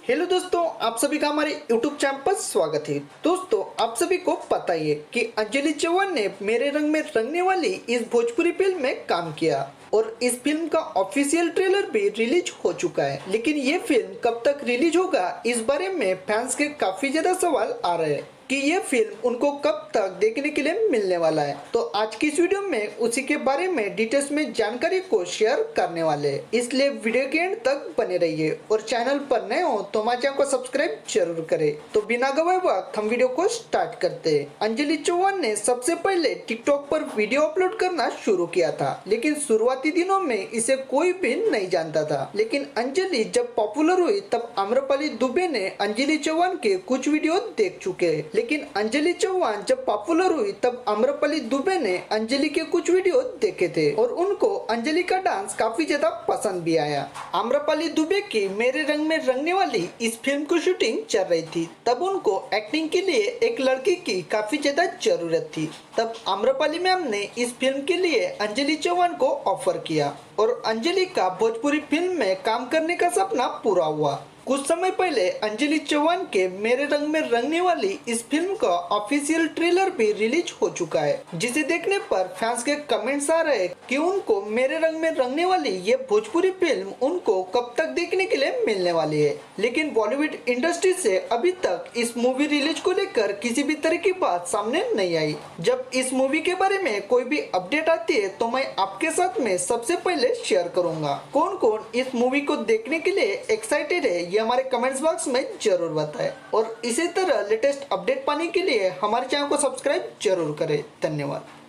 Hello दोस्तों, आप सभी का हमारे YouTube चैनल पर स्वागत है। दोस्तों, आप सभी को पता ही है कि अंजलि चौहान ने मेरे रंग में रंगने वाली इस भोजपुरी फिल्म में काम किया और इस फिल्म का ऑफिशियल ट्रेलर भी रिलीज हो चुका है। लेकिन ये फिल्म कब तक रिलीज होगा, इस बारे में फैंस के काफी ज्यादा सवाल आ रहे हैं कि ये फिल्म उनको कब तक देखने के लिए मिलने वाला है। तो आज की इस वीडियो में उसी के बारे में डिटेल्स में जानकारी को शेयर करने वाले हैं, इसलिए वीडियो के एंड तक बने रहिए और चैनल पर नए हो तो हमारे चैनल को सब्सक्राइब जरूर करें। तो बिना गवाए वक्त हम वीडियो को स्टार्ट करते हैं। अंजलि चौहान ने सबसे पहले टिकटॉक पर वीडियो अपलोड करना शुरू किया था, लेकिन शुरुआती दिनों में इसे कोई भी नहीं जानता था। लेकिन अंजलि जब पॉपुलर हुई तब आम्रपाली दुबे ने अंजलि चौहान के कुछ वीडियो देख चुके हैं। लेकिन अंजलि चौहान जब पॉपुलर हुई तब आम्रपाली दुबे ने अंजलि के कुछ वीडियो देखे थे और उनको अंजलि का डांस काफी ज्यादा पसंद भी आया। आम्रपाली दुबे की मेरे रंग में रंगने वाली इस फिल्म की शूटिंग चल रही थी, तब उनको एक्टिंग के लिए एक लड़की की काफी ज्यादा जरूरत थी। तब आम्रपाली मैम ने इस फिल्म के लिए अंजलि चौहान को ऑफर किया और अंजलि का भोजपुरी फिल्म में काम करने का सपना पूरा हुआ। कुछ समय पहले अंजलि चौहान के मेरे रंग में रंगने वाली इस फिल्म का ऑफिशियल ट्रेलर भी रिलीज हो चुका है, जिसे देखने पर फैंस के कमेंट्स आ रहे हैं कि उनको मेरे रंग में रंगने वाली ये भोजपुरी फिल्म उनको कब तक देखने के लिए मिलने वाली है। लेकिन बॉलीवुड इंडस्ट्री से अभी तक इस मूवी रिलीज को लेकर किसी भी तरह की बात सामने नहीं आई। जब इस मूवी के बारे में कोई भी अपडेट आती है तो मैं आपके साथ में सबसे पहले शेयर करूंगा। कौन कौन इस मूवी को देखने के लिए एक्साइटेड है, ये हमारे कमेंट्स बॉक्स में जरूर बताएं और इसी तरह लेटेस्ट अपडेट पाने के लिए हमारे चैनल को सब्सक्राइब जरूर करें। धन्यवाद।